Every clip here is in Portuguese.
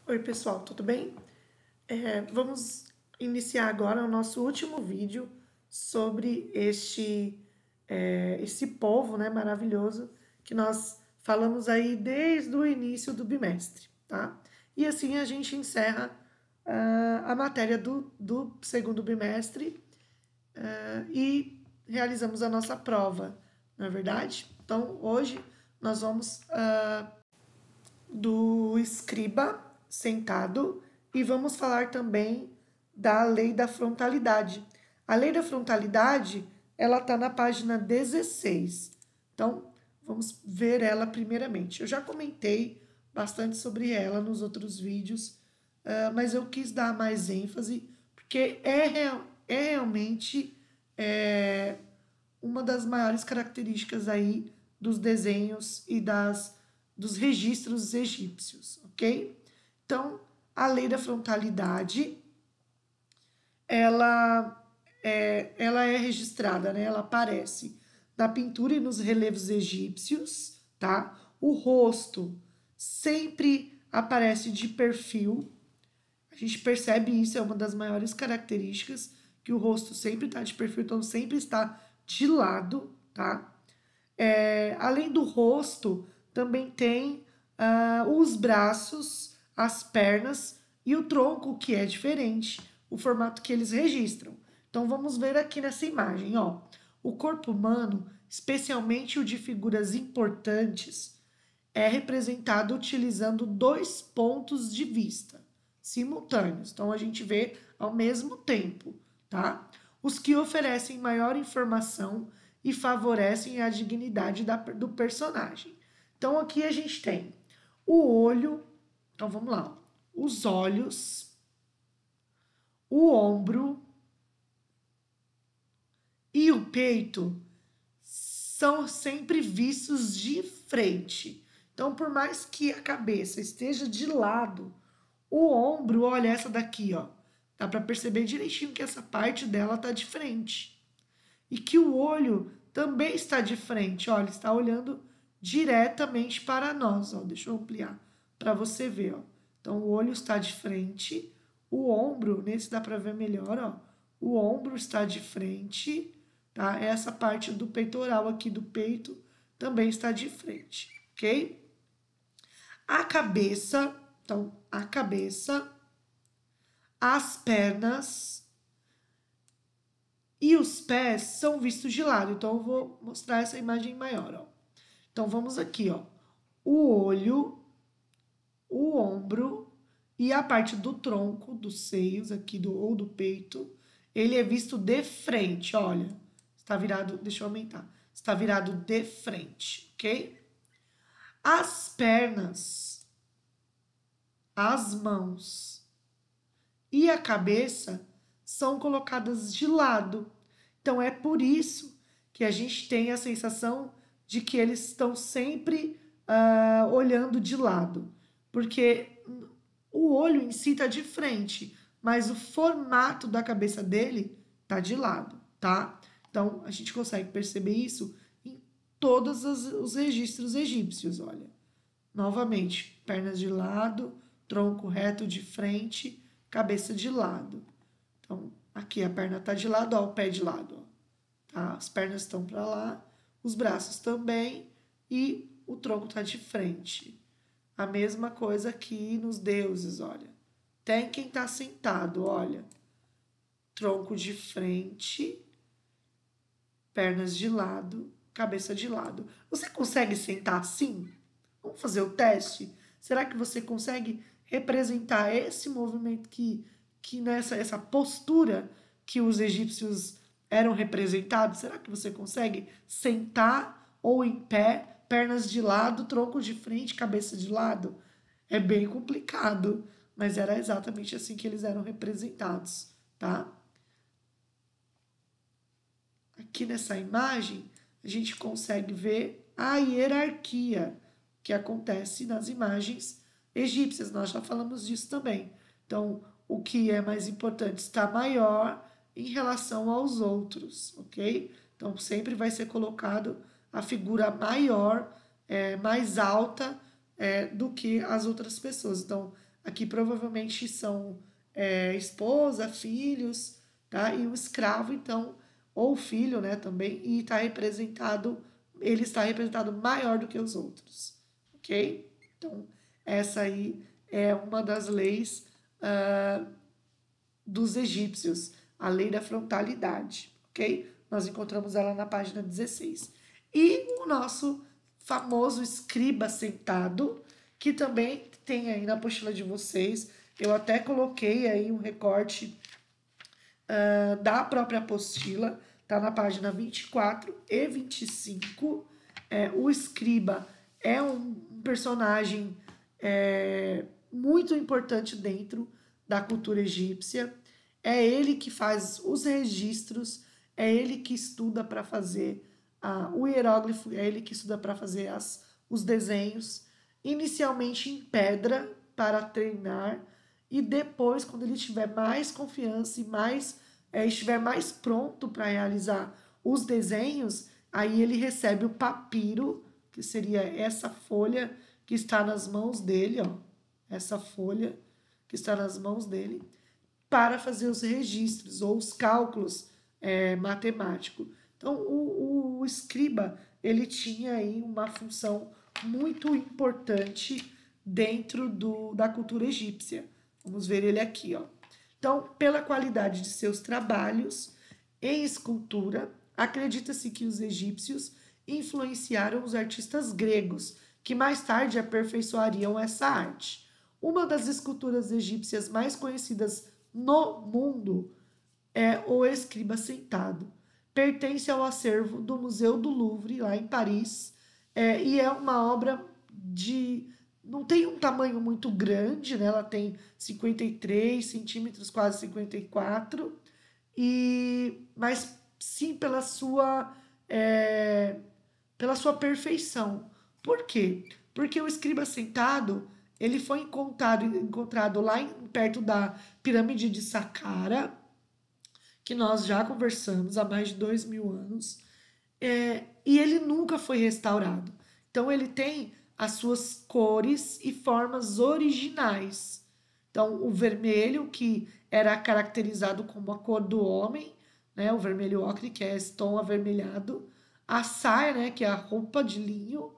Oi, pessoal, tudo bem? Vamos iniciar agora o nosso último vídeo sobre esse povo, né, maravilhoso que nós falamos aí desde o início do bimestre, tá? E assim a gente encerra a matéria do segundo bimestre e realizamos a nossa prova, não é verdade? Então, hoje nós vamos do escriba sentado e vamos falar também da lei da frontalidade. A lei da frontalidade, ela está na página 16. Então, vamos ver ela primeiramente. Eu já comentei bastante sobre ela nos outros vídeos, mas eu quis dar mais ênfase porque é realmente é, uma das maiores características aí dos desenhos e dos registros egípcios, ok? Então, a lei da frontalidade, ela é registrada, né? Ela aparece na pintura e nos relevos egípcios, tá? O rosto sempre aparece de perfil. A gente percebe isso, é uma das maiores características, que o rosto sempre está de perfil, então sempre está de lado, tá? Além do rosto, também tem os braços, as pernas e o tronco, que é diferente, o formato que eles registram. Então vamos ver aqui nessa imagem, ó. O corpo humano, especialmente o de figuras importantes, é representado utilizando dois pontos de vista simultâneos. Então a gente vê ao mesmo tempo, tá? Os que oferecem maior informação e favorecem a dignidade do personagem. Então aqui a gente tem o olho, então vamos lá, os olhos, o ombro e o peito são sempre vistos de frente. Então, por mais que a cabeça esteja de lado, o ombro, olha essa daqui, ó. Dá para perceber direitinho que essa parte dela tá de frente. E que o olho também está de frente, olha, está olhando diretamente para nós, ó. Deixa eu ampliar para você ver, ó. Então, o olho está de frente, o ombro, nesse dá para ver melhor, ó. O ombro está de frente, tá? Essa parte do peitoral aqui do peito também está de frente, ok? A cabeça, então, a cabeça, as pernas e os pés são vistos de lado. Então, eu vou mostrar essa imagem maior, ó. Então, vamos aqui, ó. O olho, o ombro e a parte do tronco, dos seios aqui ou do peito, ele é visto de frente, olha. Está virado, deixa eu aumentar. Está virado de frente, ok? As pernas, as mãos e a cabeça são colocadas de lado. Então é por isso que a gente tem a sensação de que eles estão sempre olhando de lado, porque o olho em si está de frente, mas o formato da cabeça dele está de lado, tá? Então a gente consegue perceber isso em todos os registros egípcios, olha. Novamente, pernas de lado, tronco reto de frente, cabeça de lado. Então, aqui a perna está de lado, ó, o pé de lado. Ó, tá? As pernas estão para lá, os braços também e o tronco está de frente. A mesma coisa aqui nos deuses, olha. Tem quem está sentado, olha. Tronco de frente, pernas de lado, cabeça de lado. Você consegue sentar assim? Vamos fazer o teste? Será que você consegue representar esse movimento que essa postura que os egípcios eram representados? Será que você consegue sentar ou em pé, pernas de lado, tronco de frente, cabeça de lado? É bem complicado, mas era exatamente assim que eles eram representados, tá? Aqui nessa imagem, a gente consegue ver a hierarquia que acontece nas imagens egípcias. Nós já falamos disso também. Então, o que é mais importante está maior em relação aos outros, ok? Então, sempre vai ser colocado a figura maior, mais alta do que as outras pessoas. Então, Aqui provavelmente são esposa, filhos, tá? E o escravo, então, ou filho, né, também, e ele está representado maior do que os outros, ok? Então, essa aí é uma das leis dos egípcios, a lei da frontalidade, ok? Nós encontramos ela na página 16. E o nosso famoso escriba sentado, que também tem aí na apostila de vocês. Eu até coloquei aí um recorte da própria apostila, tá na página 24 e 25. O escriba é um personagem muito importante dentro da cultura egípcia. É ele que faz os registros, é ele que estuda para fazer o hieróglifo, é ele que estuda para fazer os desenhos, inicialmente em pedra para treinar, e depois, quando ele tiver mais confiança e estiver mais pronto para realizar os desenhos, aí ele recebe o papiro, que seria essa folha que está nas mãos dele, ó, essa folha que está nas mãos dele, para fazer os registros ou os cálculos matemáticos. Então, o escriba, ele tinha aí uma função muito importante dentro da cultura egípcia. Vamos ver ele aqui, ó. Então, pela qualidade de seus trabalhos em escultura, acredita-se que os egípcios influenciaram os artistas gregos, que mais tarde aperfeiçoariam essa arte. Uma das esculturas egípcias mais conhecidas no mundo é o Escriba Sentado. Pertence ao acervo do Museu do Louvre, lá em Paris, e é uma obra de... Não tem um tamanho muito grande, né? Ela tem 53 centímetros, quase 54, mas sim pela sua perfeição. Por quê? Porque o escriba sentado ele foi encontrado lá perto da pirâmide de Saqqara, que nós já conversamos há mais de 2000 anos, e ele nunca foi restaurado. Então ele tem as suas cores e formas originais. Então o vermelho, que era caracterizado como a cor do homem, né, o vermelho ocre, que é esse tom avermelhado, a saia, né, que é a roupa de linho,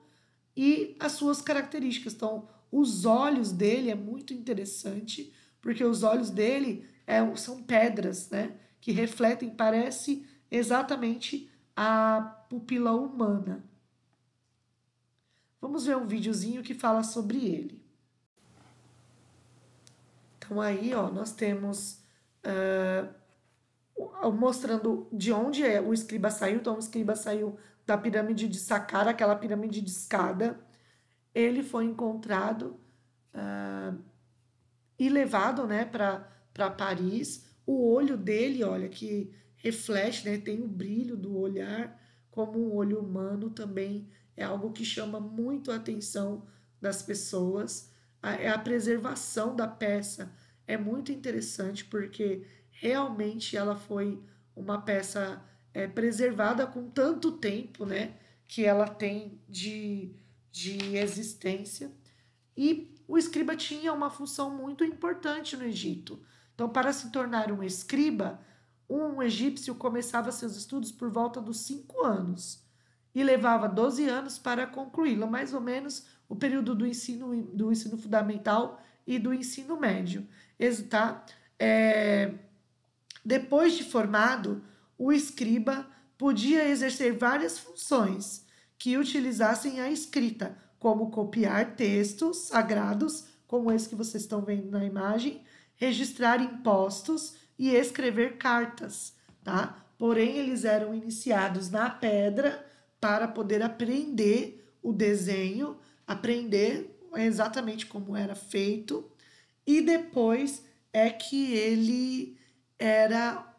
e as suas características. Então, os olhos dele é muito interessante, porque os olhos dele são pedras, né? Que refletem, parece exatamente a pupila humana. Vamos ver um videozinho que fala sobre ele. Então aí, ó, nós temos mostrando de onde o escriba saiu. Então, o escriba saiu da pirâmide de Saqqara, aquela pirâmide de escada. Ele foi encontrado e levado, né, para Paris. O olho dele, olha, que reflete, né, tem o brilho do olhar como um olho humano também, é algo que chama muito a atenção das pessoas. A preservação da peça é muito interessante porque realmente ela foi uma peça preservada com tanto tempo, né, que ela tem de existência. E o escriba tinha uma função muito importante no Egito. Então, para se tornar um escriba, um egípcio começava seus estudos por volta dos 5 anos e levava 12 anos para concluí-lo, mais ou menos o período do ensino fundamental e do ensino médio. Tá? Depois de formado, o escriba podia exercer várias funções que utilizassem a escrita, como copiar textos sagrados, como esse que vocês estão vendo na imagem, registrar impostos e escrever cartas, tá? Porém, eles eram iniciados na pedra para poder aprender o desenho, aprender exatamente como era feito, e depois é que ele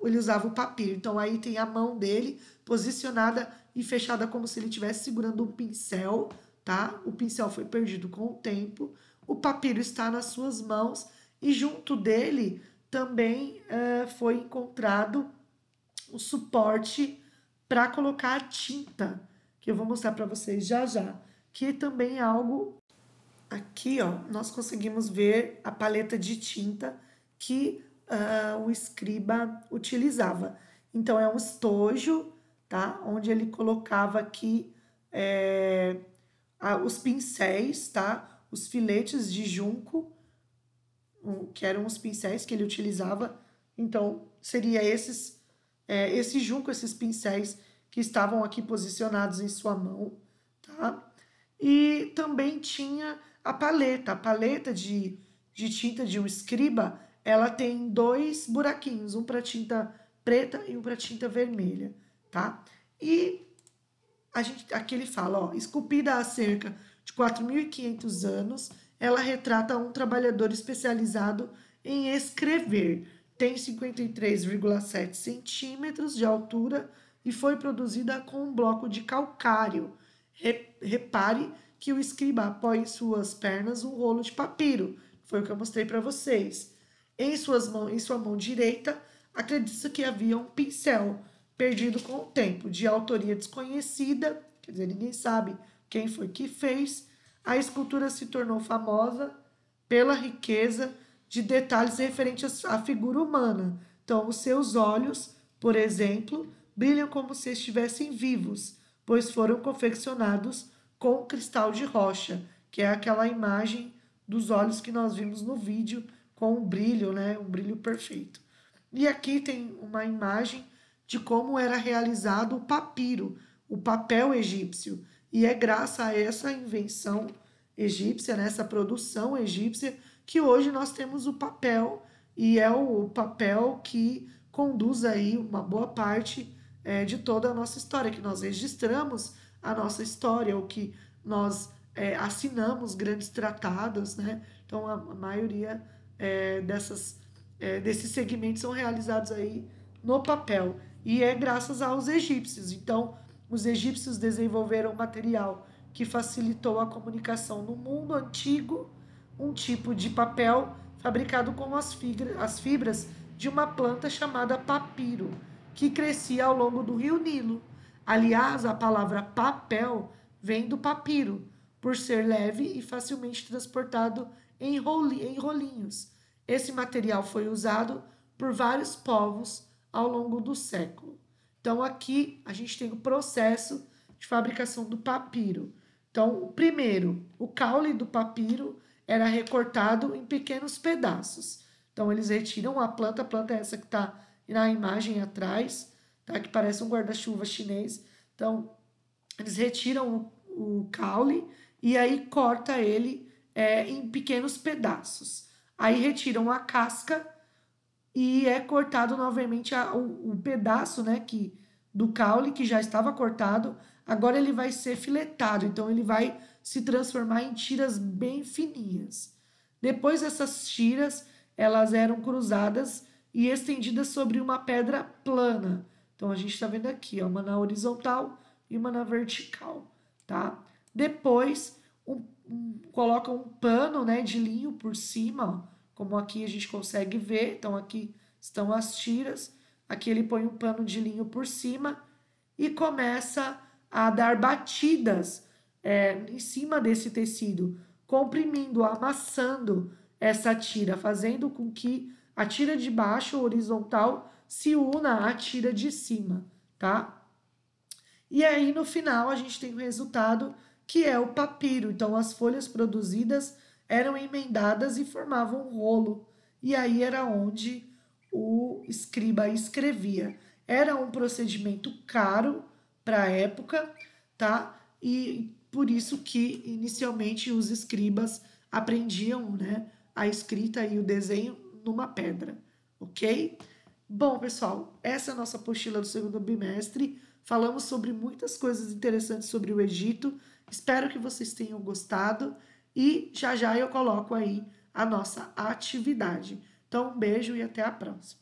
usava o papiro. Então aí tem a mão dele posicionada e fechada como se ele estivesse segurando um pincel, tá? O pincel foi perdido com o tempo. O papiro está nas suas mãos e junto dele também foi encontrado o suporte para colocar a tinta, que eu vou mostrar para vocês já já, que também é algo Aqui, ó, nós conseguimos ver a paleta de tinta que o escriba utilizava. Então, é um estojo, tá? Onde ele colocava aqui os pincéis, tá? Os filetes de junco, que eram os pincéis que ele utilizava. Então, seria esse junco, esses pincéis que estavam aqui posicionados em sua mão, tá? E também tinha a paleta de tinta de um escriba, ela tem dois buraquinhos, um para tinta preta e um para tinta vermelha, tá? E aqui ele fala, ó, esculpida há cerca de 4.500 anos, ela retrata um trabalhador especializado em escrever. Tem 53,7 centímetros de altura e foi produzida com um bloco de calcário. Repare que o escriba apoia em suas pernas um rolo de papiro, foi o que eu mostrei para vocês. Em sua mão direita, acredita que havia um pincel, perdido com o tempo, de autoria desconhecida, quer dizer, ninguém sabe quem foi que fez. A escultura se tornou famosa pela riqueza de detalhes referentes à figura humana. Então, os seus olhos, por exemplo, brilham como se estivessem vivos, pois foram confeccionados com cristal de rocha, que é aquela imagem dos olhos que nós vimos no vídeo com um brilho, né? Um brilho perfeito. E aqui tem uma imagem de como era realizado o papiro, o papel egípcio. E é graças a essa invenção egípcia, nessa produção egípcia, que hoje nós temos o papel, e é o papel que conduz aí uma boa parte de toda a nossa história, que nós registramos a nossa história, o que nós assinamos grandes tratados, né? Então a maioria desses segmentos são realizados aí no papel. E é graças aos egípcios. Então, os egípcios desenvolveram material que facilitou a comunicação no mundo antigo, um tipo de papel fabricado com as fibras de uma planta chamada papiro, que crescia ao longo do rio Nilo. Aliás, a palavra papel vem do papiro, por ser leve e facilmente transportado em rolinhos. Esse material foi usado por vários povos ao longo do século. Então, aqui a gente tem o processo de fabricação do papiro. Então, o primeiro, o caule do papiro era recortado em pequenos pedaços. Então, eles retiram a planta é essa que está na imagem atrás, tá? Que parece um guarda-chuva chinês. Então, eles retiram o caule e aí corta ele em pequenos pedaços. Aí retiram a casca e é cortado novamente o pedaço, né, do caule que já estava cortado. Agora ele vai ser filetado, então ele vai se transformar em tiras bem fininhas. Depois essas tiras, elas eram cruzadas e estendidas sobre uma pedra plana. Então a gente está vendo aqui, ó, uma na horizontal e uma na vertical, tá? Depois coloca um pano, né, de linho por cima, ó, como aqui a gente consegue ver. Então aqui estão as tiras, aqui ele põe um pano de linho por cima e começa a dar batidas em cima desse tecido, comprimindo, amassando essa tira, fazendo com que a tira de baixo, horizontal, se una à tira de cima, tá? E aí no final a gente tem o resultado que é o papiro. Então as folhas produzidas eram emendadas e formavam um rolo. E aí era onde o escriba escrevia. Era um procedimento caro para a época, tá? E por isso que inicialmente os escribas aprendiam, né, a escrita e o desenho numa pedra, ok? Bom, pessoal, essa é a nossa apostila do segundo bimestre. Falamos sobre muitas coisas interessantes sobre o Egito. Espero que vocês tenham gostado e já já eu coloco aí a nossa atividade. Então, um beijo e até a próxima.